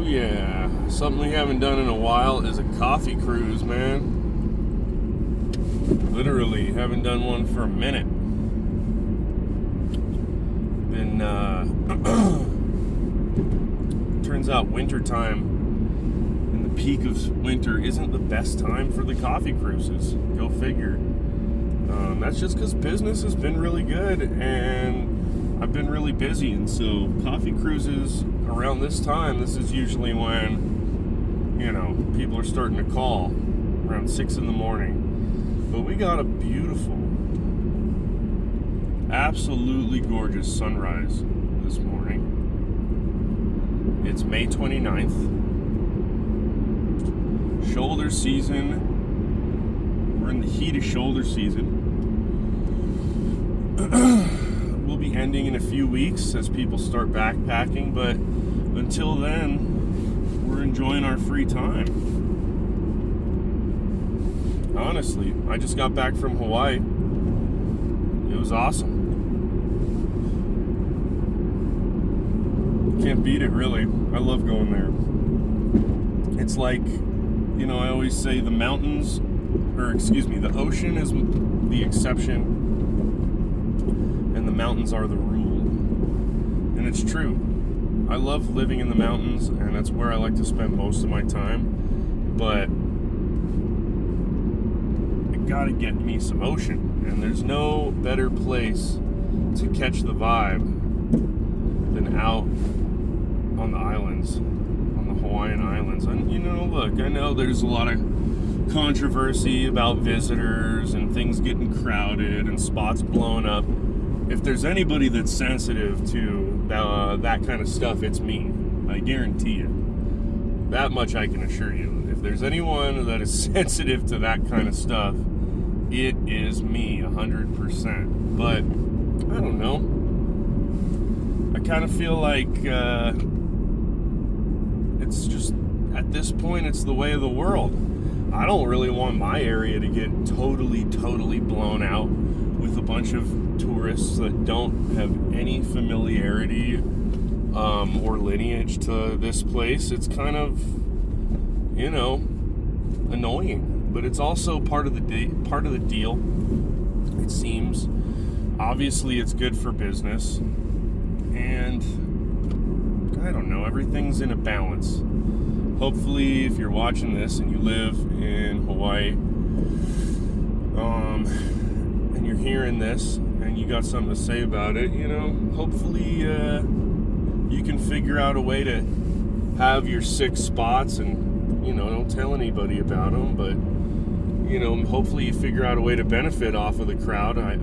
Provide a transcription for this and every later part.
Yeah, something we haven't done in a while is a coffee cruise, man. Literally, haven't done one for a minute. Been, turns out wintertime, in the peak of winter, isn't the best time for the coffee cruises. Go figure. That's just because business has been really good, and I've been really busy, and so coffee cruises around this time, this is usually when, people are starting to call around 6 in the morning. But we got a beautiful, absolutely gorgeous sunrise this morning. It's May 29th. Shoulder season. We're in the heat of shoulder season. We'll be ending in a few weeks as people start backpacking, but until then, we're enjoying our free time. Honestly, I just got back from Hawaii. It was awesome. Can't beat it, really. I love going there. It's like, I always say the ocean is the exception and the mountains are the rule. And it's true. I love living in the mountains, and that's where I like to spend most of my time. But I gotta get me some ocean, and there's no better place to catch the vibe than out on the islands, on the Hawaiian Islands. And look, I know there's a lot of controversy about visitors and things getting crowded and spots blowing up. If there's anybody that's sensitive to that kind of stuff, it's me. I guarantee you. That much I can assure you. If there's anyone that is sensitive to that kind of stuff, it is me, 100%. But, I don't know. I kind of feel like it's just, at this point, it's the way of the world. I don't really want my area to get totally blown out with a bunch of tourists that don't have any familiarity or lineage to this place. It's kind of, annoying, but it's also part of the deal. It seems. Obviously, it's good for business, and I don't know. Everything's in a balance. Hopefully, if you're watching this and you live in Hawaii, and you're hearing this and you got something to say about it, hopefully you can figure out a way to have your 6 spots and, don't tell anybody about them, but, hopefully you figure out a way to benefit off of the crowd. I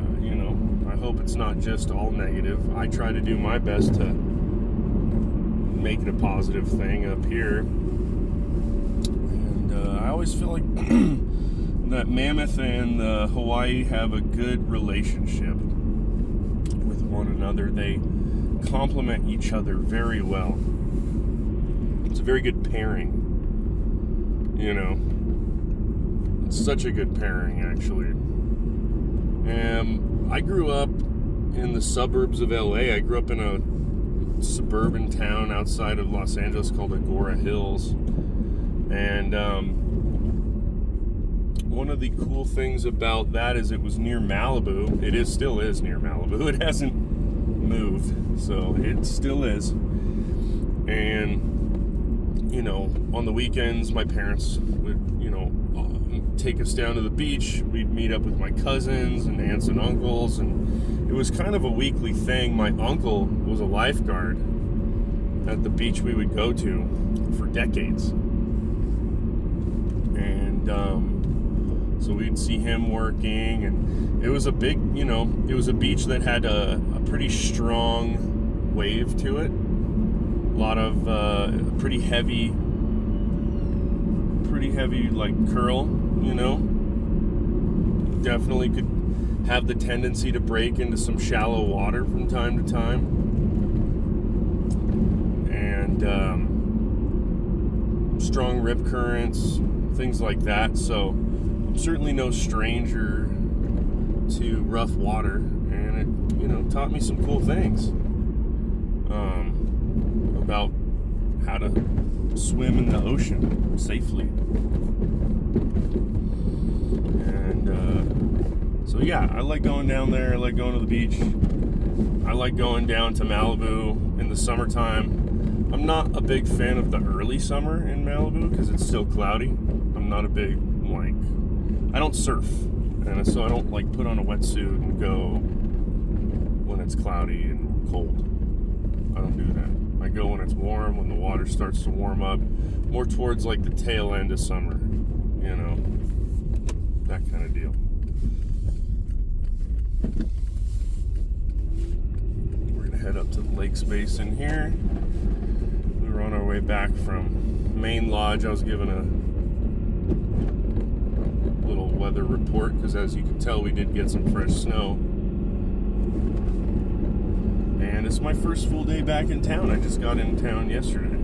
hope it's not just all negative. I try to do my best to make it a positive thing up here. And I always feel like that Mammoth and Hawaii have a good relationship with one another. They complement each other very well. It's a very good pairing. It's such a good pairing, actually. I grew up in the suburbs of LA. I grew up in a suburban town outside of Los Angeles called Agora Hills. And one of the cool things about that is it was near Malibu. It still is near Malibu. It hasn't moved, so it still is. And on the weekends, my parents would take us down to the beach. We'd meet up with my cousins and aunts and uncles, and it was kind of a weekly thing. My uncle was a lifeguard at the beach we would go to for decades. And so we'd see him working, and it was a big, it was a beach that had a pretty strong wave to it. A lot of pretty heavy like curl, Definitely could have the tendency to break into some shallow water from time to time. And strong rip currents, things like that. So I'm certainly no stranger to rough water, and it, taught me some cool things about, how to swim in the ocean safely. And so yeah, I like going down there. I like going to the beach. I like going down to Malibu in the summertime. I'm not a big fan of the early summer in Malibu because it's still cloudy. I'm not a big, I don't surf, and so I don't put on a wetsuit and go when it's cloudy and cold. I don't do that. I go when it's warm, when the water starts to warm up, more towards the tail end of summer, that kind of deal. We're gonna head up to the Lakes Basin here. We were on our way back from Main Lodge. I was given a little weather report because, as you can tell, we did get some fresh snow. And it's my first full day back in town. I just got in town yesterday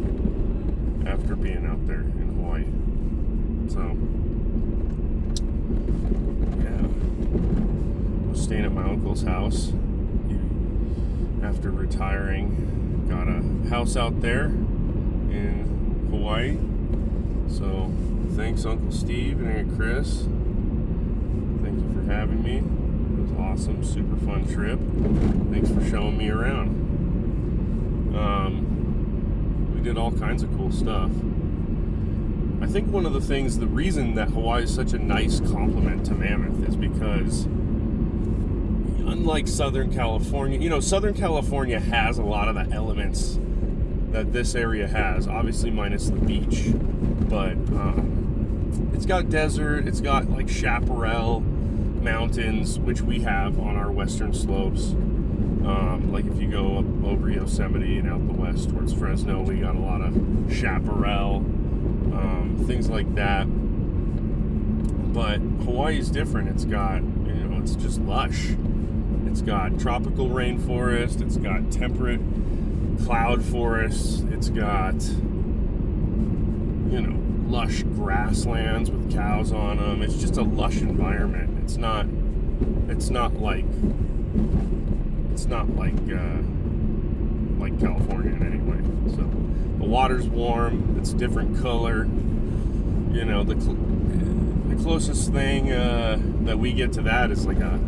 after being out there in Hawaii. So, yeah. I was staying at my uncle's house. He, after retiring, got a house out there in Hawaii. So, thanks Uncle Steve and Aunt Chris. Thank you for having me. Awesome, super fun trip. Thanks for showing me around. We did all kinds of cool stuff. I think one of the things, the reason that Hawaii is such a nice complement to Mammoth is because, unlike Southern California, Southern California has a lot of the elements that this area has, obviously minus the beach, but it's got desert, it's got chaparral mountains, which we have on our western slopes. If you go up over Yosemite and out the west towards Fresno, we got a lot of chaparral, things like that. But Hawaii's different. It's got, it's just lush. It's got tropical rainforest. It's got temperate cloud forests. It's got, lush grasslands with cows on them. It's just a lush environment. It's not like California in any way. So the water's warm. It's a different color. The closest thing that we get to that is a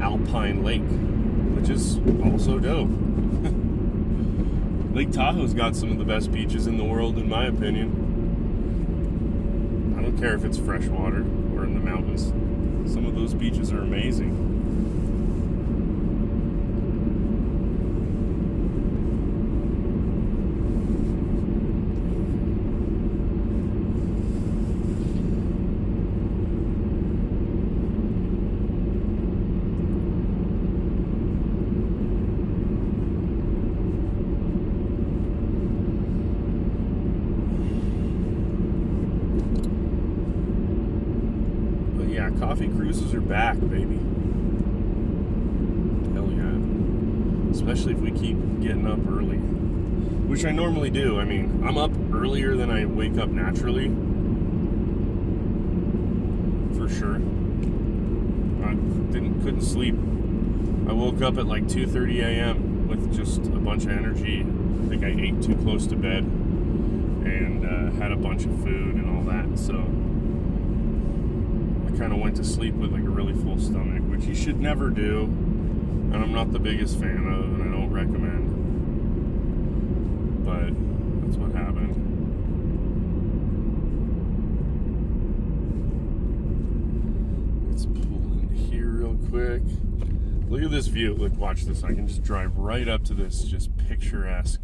alpine lake, which is also dope. Lake Tahoe's got some of the best beaches in the world, in my opinion. I don't care if it's freshwater or in the mountains. Some of those beaches are amazing. Coffee cruises are back, baby. Hell yeah. Especially if we keep getting up early, which I normally do. I'm up earlier than I wake up naturally, for sure. I couldn't sleep. I woke up at 2:30 a.m. with just a bunch of energy. I think I ate too close to bed and had a bunch of food and all that, so kind of went to sleep with a really full stomach, which you should never do, and I'm not the biggest fan of, and I don't recommend, but that's what happened. Let's pull in here real quick. Look at this view. Look, watch this. I can just drive right up to this just picturesque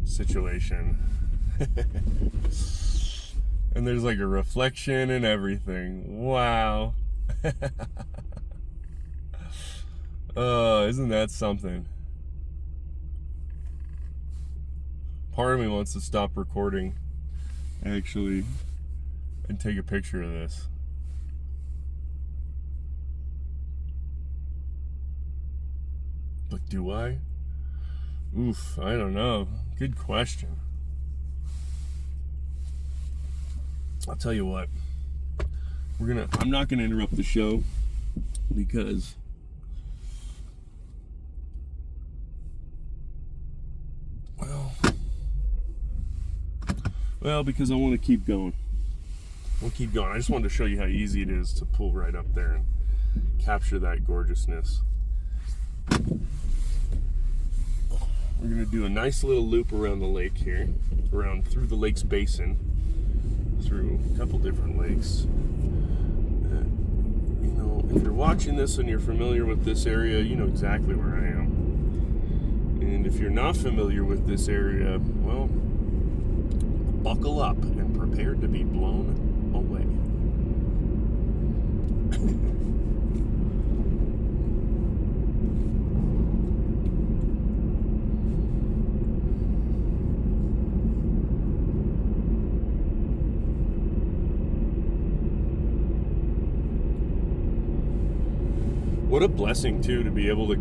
situation. And there's a reflection and everything. Wow. Oh, isn't that something? Part of me wants to stop recording, actually, and take a picture of this. But do I? Oof, I don't know. Good question. I'll tell you what. I'm not gonna interrupt the show because Well, because I want to keep going. We'll keep going. I just wanted to show you how easy it is to pull right up there and capture that gorgeousness. We're going to do a nice little loop around the lake here, through the lake's basin, through a couple different lakes. You know, if you're watching this and you're familiar with this area, you know exactly where I am. And if you're not familiar with this area, well, buckle up and prepare to be blown away. What a blessing, too, to be able to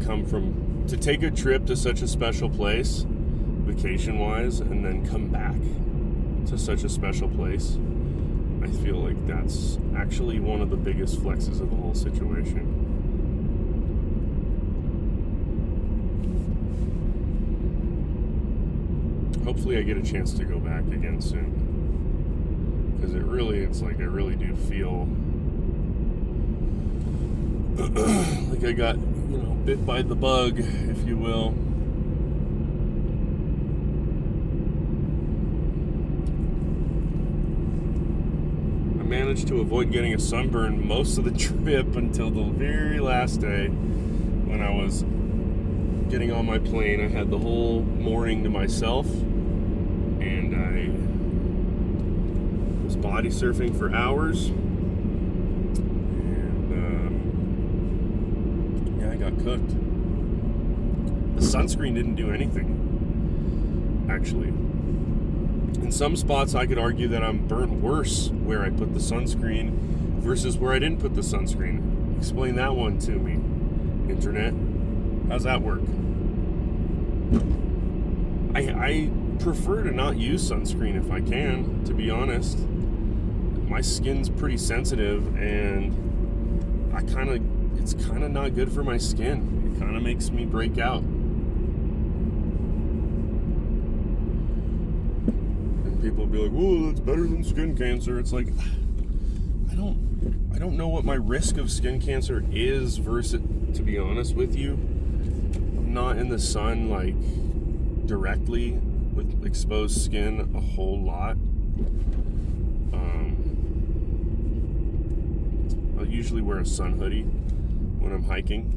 to take a trip to such a special place, vacation-wise, and then come back to such a special place. I feel like that's actually one of the biggest flexes of the whole situation. Hopefully I get a chance to go back again soon. Because I really do feel like I got, bit by the bug, if you will. I managed to avoid getting a sunburn most of the trip until the very last day when I was getting on my plane. I had the whole morning to myself, and I was body surfing for hours. I got cooked. The sunscreen didn't do anything, actually. In some spots, I could argue that I'm burnt worse where I put the sunscreen versus where I didn't put the sunscreen. Explain that one to me, Internet. How's that work? I prefer to not use sunscreen if I can, to be honest. My skin's pretty sensitive, and it's kind of not good for my skin. It kind of makes me break out. And people will be like, "Whoa, that's better than skin cancer." It's like, I don't know what my risk of skin cancer is versus, to be honest with you. I'm not in the sun, like, directly with exposed skin a whole lot. I'll usually wear a sun hoodie when I'm hiking,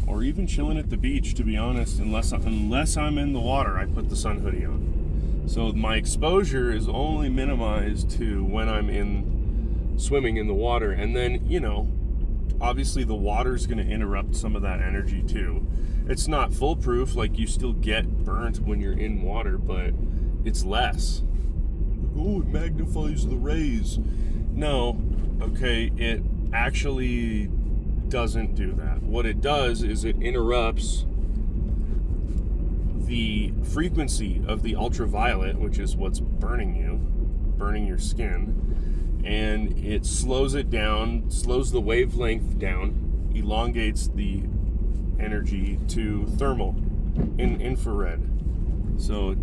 or even chilling at the beach, to be honest. Unless I'm in the water, I put the sun hoodie on. So my exposure is only minimized to when I'm swimming in the water. And then, obviously the water's going to interrupt some of that energy too. It's not foolproof, like you still get burnt when you're in water, but it's less. Oh, it magnifies the rays. No, okay, it actually doesn't do that. What it does is it interrupts the frequency of the ultraviolet, which is what's burning your skin, and it slows it down, slows the wavelength down, elongates the energy to thermal, infrared. So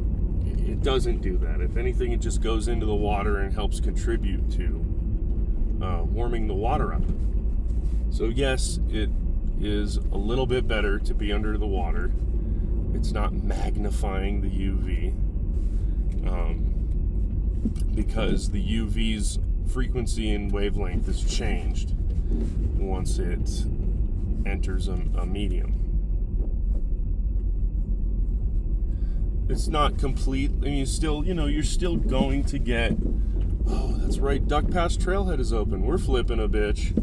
it doesn't do that. If anything, it just goes into the water and helps contribute to warming the water up. So yes, it is a little bit better to be under the water. It's not magnifying the UV, because the UV's frequency and wavelength is changed once it enters a medium. It's not complete. I mean, you're still going to get. Oh, that's right. Duck Pass Trailhead is open. We're flipping a bitch.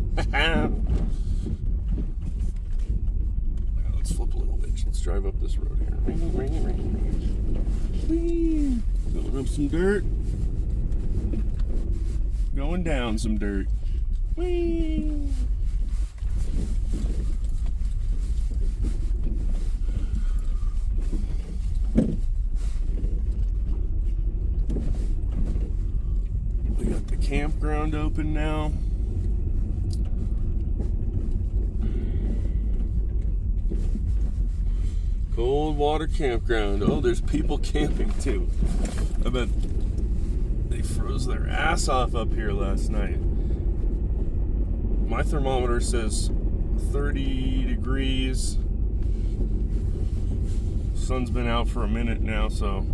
Let's flip a little bitch. Let's drive up this road here. Whee! Going up some dirt. Going down some dirt. Whee! We got the campground open now. Cold water campground. Oh, there's people camping too. I bet they froze their ass off up here last night. My thermometer says 30 degrees. Sun's been out for a minute now, so,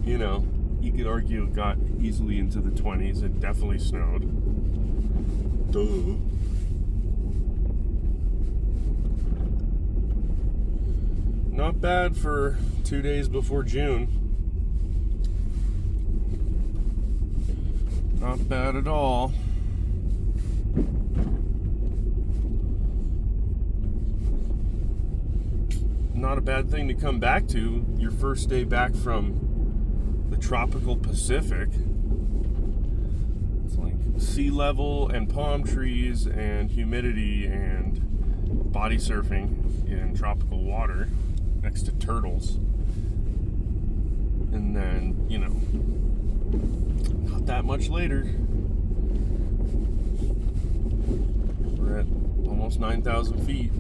you know, you could argue it got easily into the 20s. It definitely snowed. Duh. Not bad for 2 days before June. Not bad at all. Not a bad thing to come back to your first day back from the tropical Pacific. It's like sea level and palm trees and humidity and body surfing in tropical water next to turtles. And then, you know, not that much later, we're at almost 9,000 feet.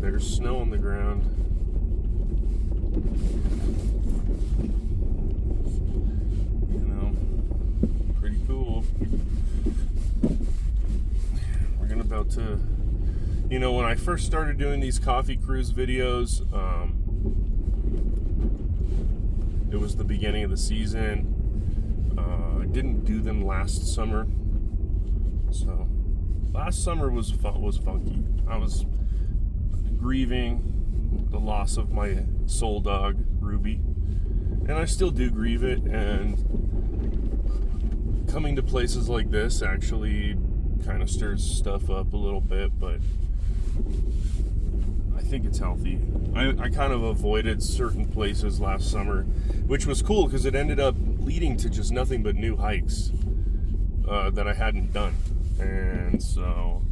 There's snow on the ground. You know, pretty cool. We're about to, you know, when I first started doing these coffee cruise videos, it was the beginning of the season. I didn't do them last summer, so last summer was funky. I was grieving the loss of my soul dog, Ruby, and I still do grieve it, and coming to places like this actually kind of stirs stuff up a little bit, but I think it's healthy. I kind of avoided certain places last summer, which was cool because it ended up leading to just nothing but new hikes that I hadn't done, and so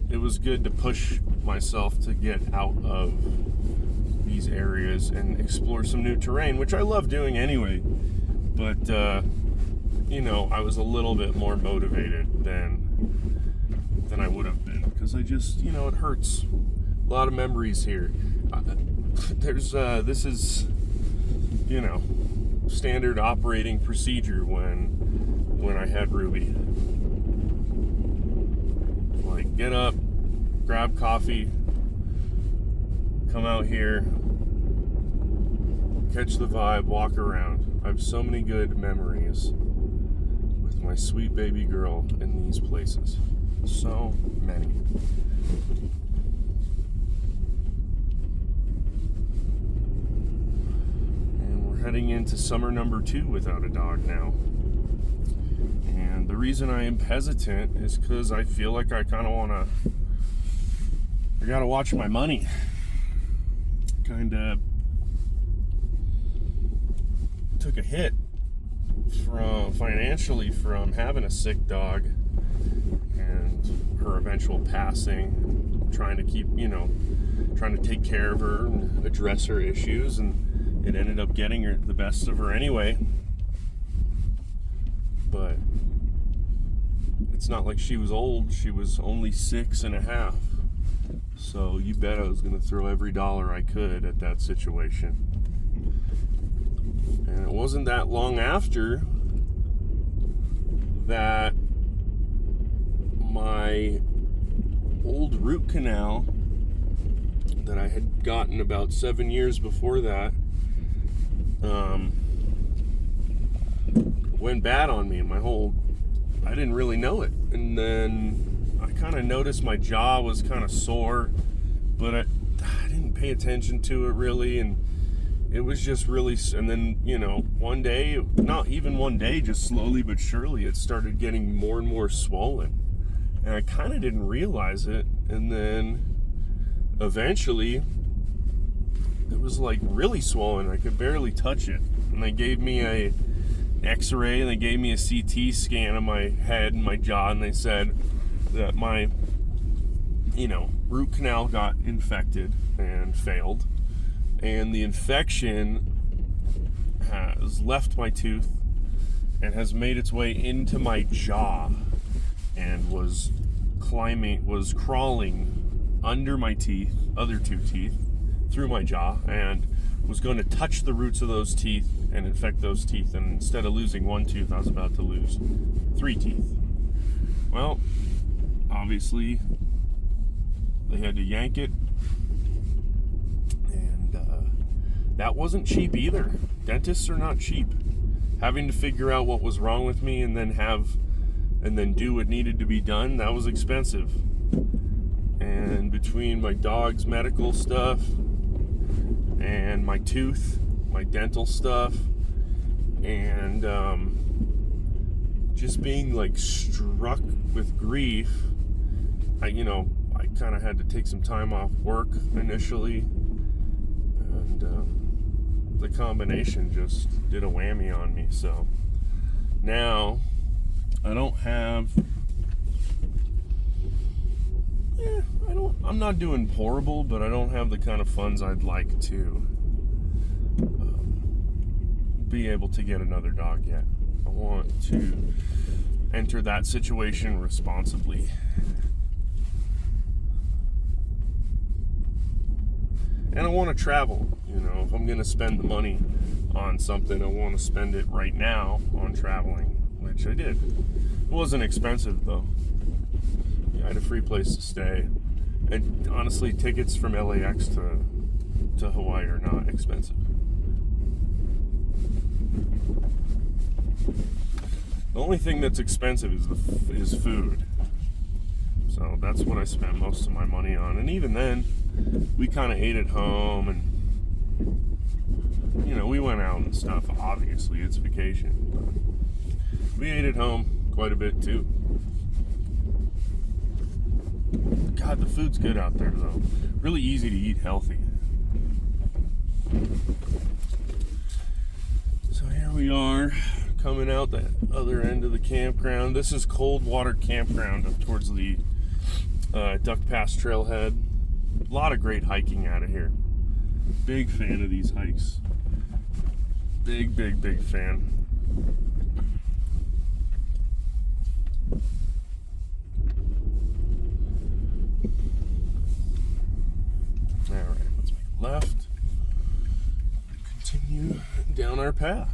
it was good to push myself to get out of these areas and explore some new terrain, which I love doing anyway, but you know, I was a little bit more motivated than I would have been, because I just, you know, it hurts. A lot of memories here. This is, you know, standard operating procedure when I had Ruby. Like, get up, grab coffee, come out here, catch the vibe, walk around. I have so many good memories with my sweet baby girl in these places. So many. Heading into summer number 2 without a dog now. And the reason I am hesitant is because I feel like I kind of I gotta watch my money. Kind of took a hit financially from having a sick dog and her eventual passing, trying to take care of her and address her issues, and it ended up getting her the best of her anyway. But it's not like she was old. She was only 6.5. So you bet I was going to throw every dollar I could at that situation. And it wasn't that long after that my old root canal that I had gotten about 7 years before that went bad on me, and I didn't really know it. And then I kind of noticed my jaw was kind of sore, but I didn't pay attention to it really, and it was just really, and then, you know, one day, not even one day, just slowly but surely, it started getting more and more swollen, and I kind of didn't realize it, and then eventually it was like really swollen. I could barely touch it, and they gave me a x-ray, and they gave me a CT scan of my head and my jaw, and they said that my, you know, root canal got infected and failed, and the infection has left my tooth and has made its way into my jaw and was crawling under my teeth, other 2 teeth, through my jaw and was going to touch the roots of those teeth and infect those teeth. And instead of losing one tooth, I was about to lose 3 teeth. Well, obviously, they had to yank it. And that wasn't cheap either. Dentists are not cheap. Having to figure out what was wrong with me and then do what needed to be done, that was expensive. And between my dog's medical stuff and my tooth, my dental stuff, and just being like struck with grief, I kind of had to take some time off work initially, and the combination just did a whammy on me. So now I don't have. I'm not doing horrible, but I don't have the kind of funds I'd like to be able to get another dog yet. I want to enter that situation responsibly. And I want to travel. If I'm going to spend the money on something, I want to spend it right now on traveling, which I did. It wasn't expensive, though. I had a free place to stay. And honestly, tickets from LAX to Hawaii are not expensive. The only thing that's expensive is food. So that's what I spent most of my money on. And even then, we kind of ate at home, and we went out and stuff. Obviously, it's vacation. But we ate at home quite a bit too. God, the food's good out there, though. Really easy to eat healthy. So here we are, coming out the other end of the campground. This is Coldwater Campground up towards the Duck Pass Trailhead. A lot of great hiking out of here. Big fan of these hikes. Big fan. Alright, let's make a left. Continue down our path.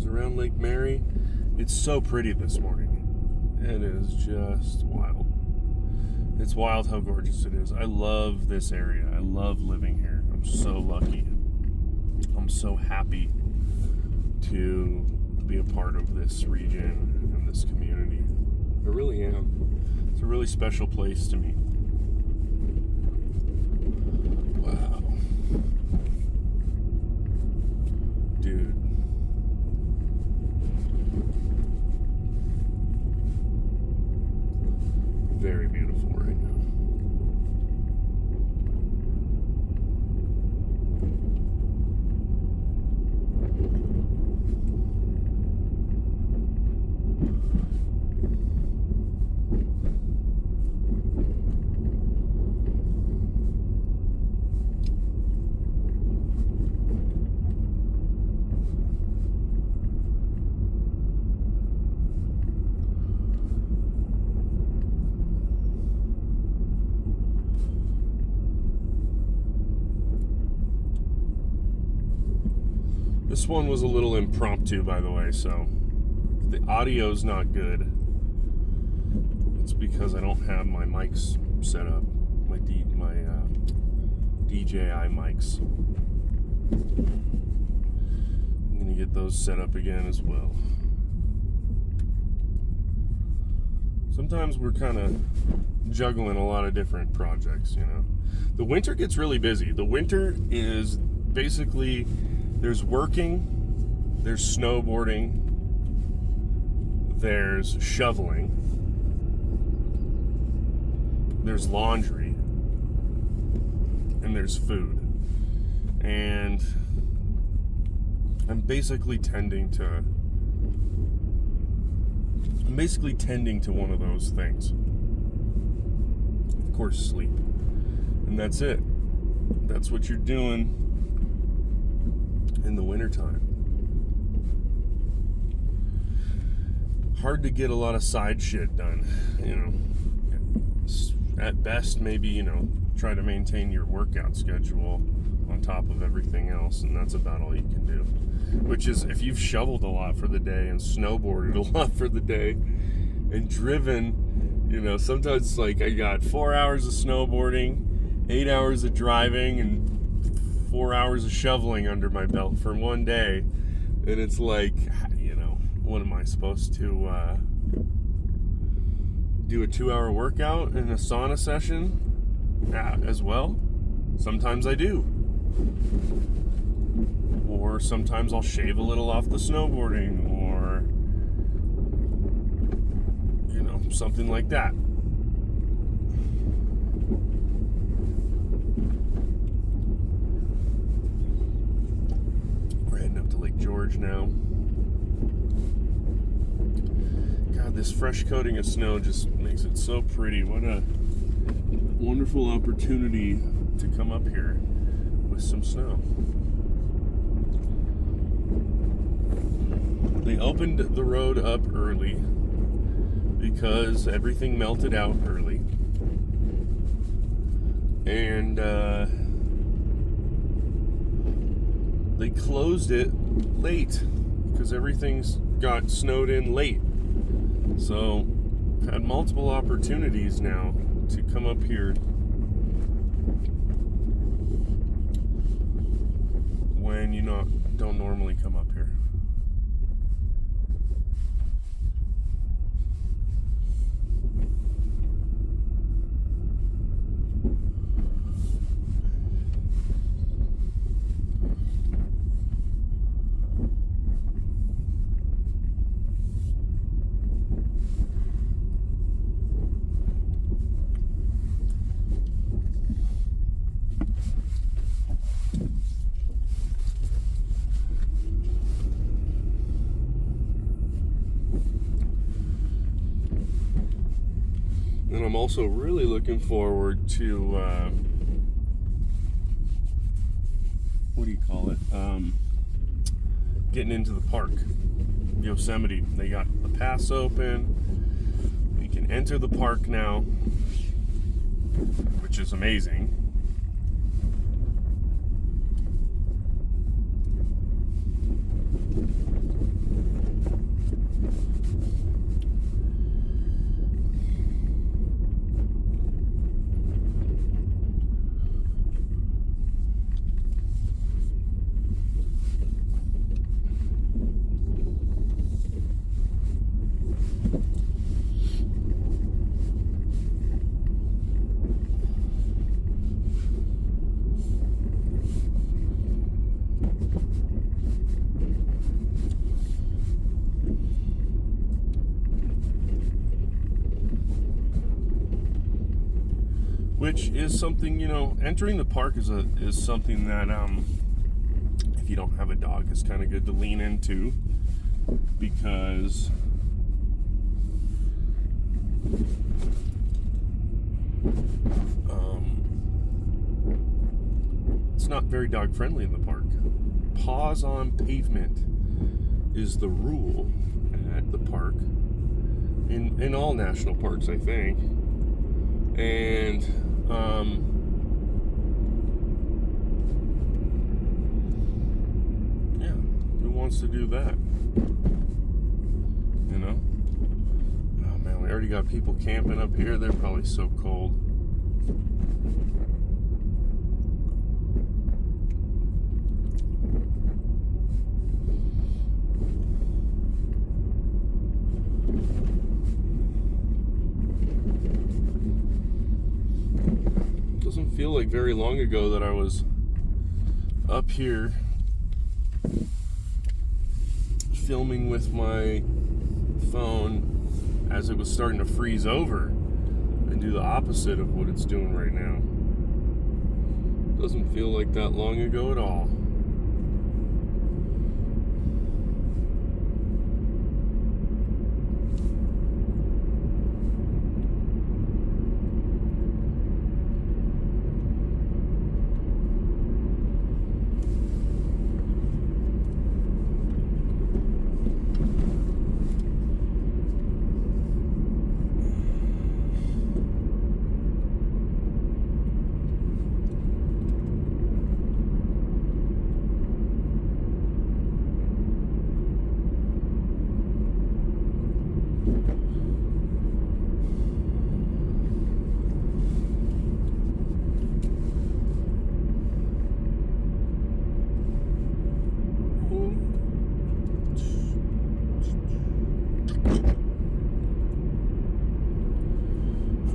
Around Lake Mary. It's so pretty this morning. It is just wild. It's wild how gorgeous it is. I love this area. I love living here. I'm so lucky. I'm so happy to be a part of this region and this community. I really am. It's a really special place to me. Wow. Dude. Very beautiful right now. This one was a little impromptu, by the way, so if the audio's not good, it's because I don't have my mics set up, my DJI mics. I'm gonna get those set up again as well. Sometimes we're kind of juggling a lot of different projects, The winter gets really busy. The winter is basically, there's working, there's snowboarding, there's shoveling, there's laundry, and there's food. And I'm basically tending to basically tending to one of those things. Of course, sleep. And that's it. That's what you're doing in the wintertime. Hard to get a lot of side shit done, At best, maybe, try to maintain your workout schedule on top of everything else, and that's about all you can do. Which is, if you've shoveled a lot for the day and snowboarded a lot for the day and driven, sometimes it's like I got 4 hours of snowboarding, 8 hours of driving, and 4 hours of shoveling under my belt for one day, and it's like, what am I supposed to do a 2-hour workout in a sauna session as well? Sometimes I do. Or sometimes I'll shave a little off the snowboarding, or something like that. We're heading up to Lake George now. God, this fresh coating of snow just makes it so pretty. What a wonderful opportunity to come up here with some snow. They opened the road up early because everything melted out early. And they closed it late because everything's got snowed in late. So, had multiple opportunities now to come up here when you don't normally come up here. And I'm also really looking forward to, getting into the park, Yosemite. They got the pass open. We can enter the park now, which is amazing. Which is something, entering the park is something that, if you don't have a dog, is kind of good to lean into, because it's not very dog friendly in the park. Paws on pavement is the rule at the park, in all national parks, I think. And who wants to do that? Oh man, we already got people camping up here. They're probably so cold. Doesn't feel like very long ago that I was up here filming with my phone as it was starting to freeze over and do the opposite of what it's doing right now. Doesn't feel like that long ago at all.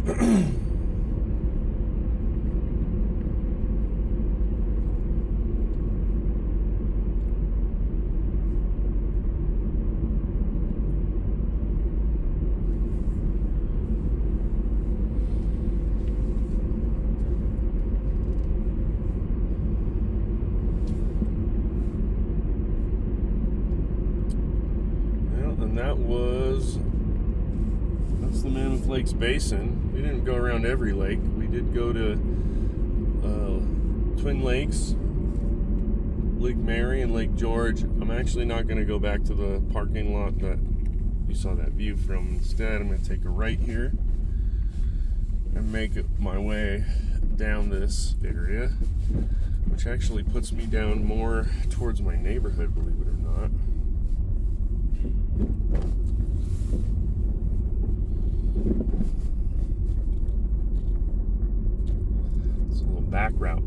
And that's the Mammoth Lakes Basin. We didn't go around every lake. We did go to Twin Lakes, Lake Mary, and Lake George. I'm actually not going to go back to the parking lot that you saw that view from. Instead, I'm going to take a right here and make my way down this area, which actually puts me down more towards my neighborhood, believe it or not. It's a little back route.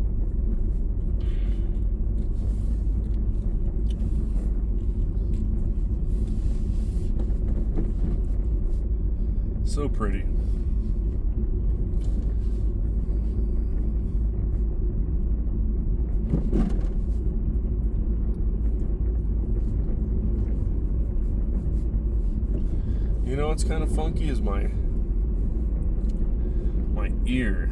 So pretty. You know what's kind of funky is my ear.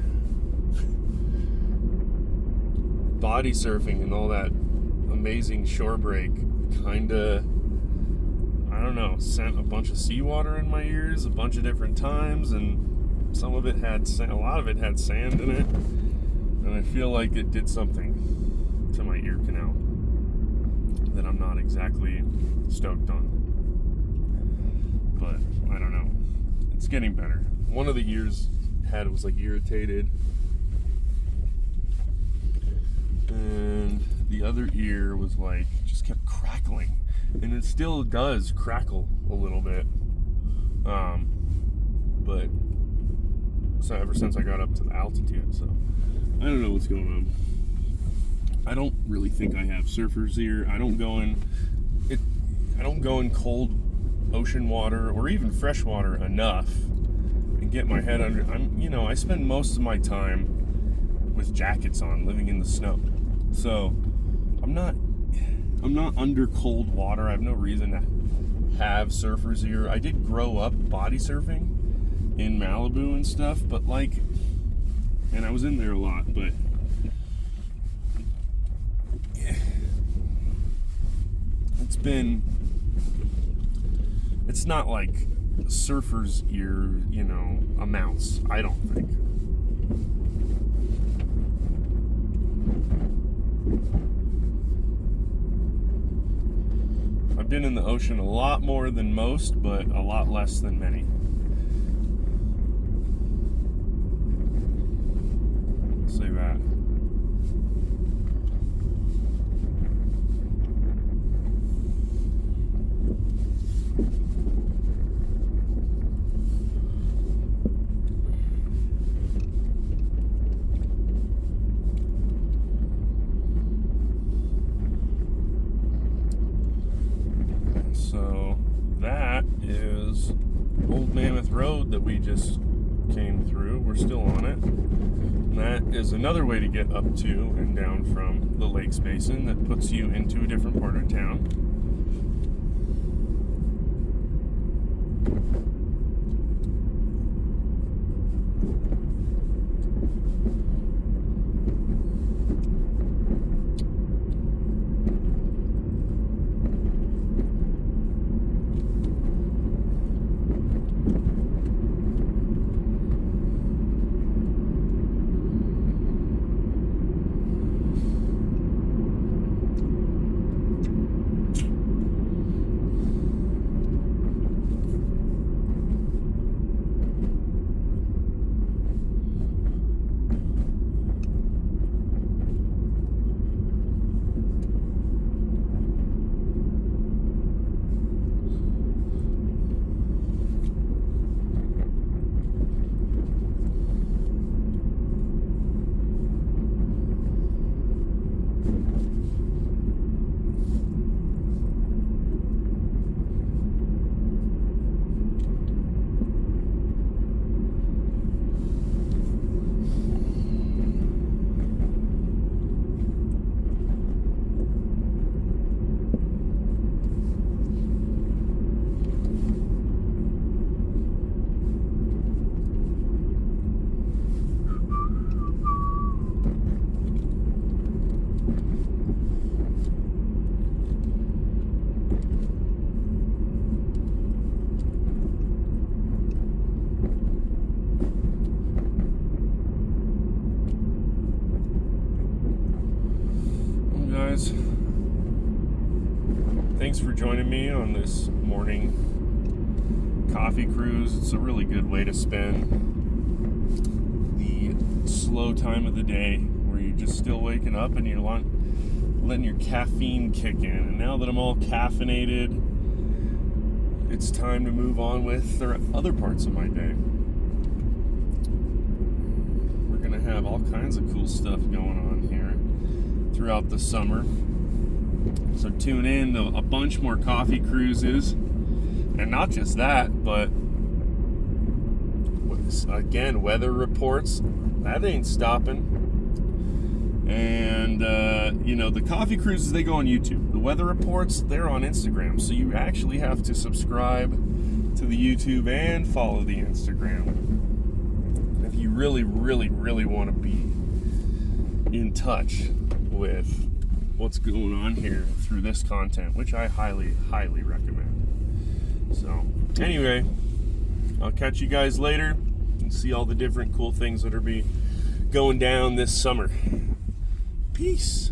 Body surfing and all that amazing shore break kinda, I don't know, sent a bunch of seawater in my ears a bunch of different times, and some of it had a lot of it had sand in it, and I feel like it did something to my ear canal that I'm not exactly stoked on. But I don't know. It's getting better. One of the ears was like irritated, and the other ear was like just kept crackling, and it still does crackle a little bit. But so ever since I got up to the altitude, so I don't know what's going on. I don't really think I have surfer's ear. I don't go in cold ocean water or even fresh water enough and get my head under. I spend most of my time with jackets on, living in the snow. So I'm not under cold water. I have no reason to have surfer's ear. I did grow up body surfing in Malibu and stuff, but and I was in there a lot, but it's not like surfer's ear, amounts, I don't think. I've been in the ocean a lot more than most, but a lot less than many. I'll say that. So that is Old Mammoth Road that we just came through. We're still on it. And that is another way to get up to and down from the Lakes Basin that puts you into a different part of town. thanks for joining me on this morning coffee cruise. It's a really good way to spend the slow time of the day where you're just still waking up and you're letting your caffeine kick in. And now that I'm all caffeinated, it's time to move on with the other parts of my day. We're going to have all kinds of cool stuff going on here throughout the summer. So tune in to a bunch more coffee cruises. And not just that, but again, weather reports, that ain't stopping. And, the coffee cruises, they go on YouTube. The weather reports, they're on Instagram. So you actually have to subscribe to the YouTube and follow the Instagram if you really, really, really want to be in touch with what's going on here through this content, which I highly, highly recommend. So, anyway, I'll catch you guys later and see all the different cool things that are going down this summer. Peace.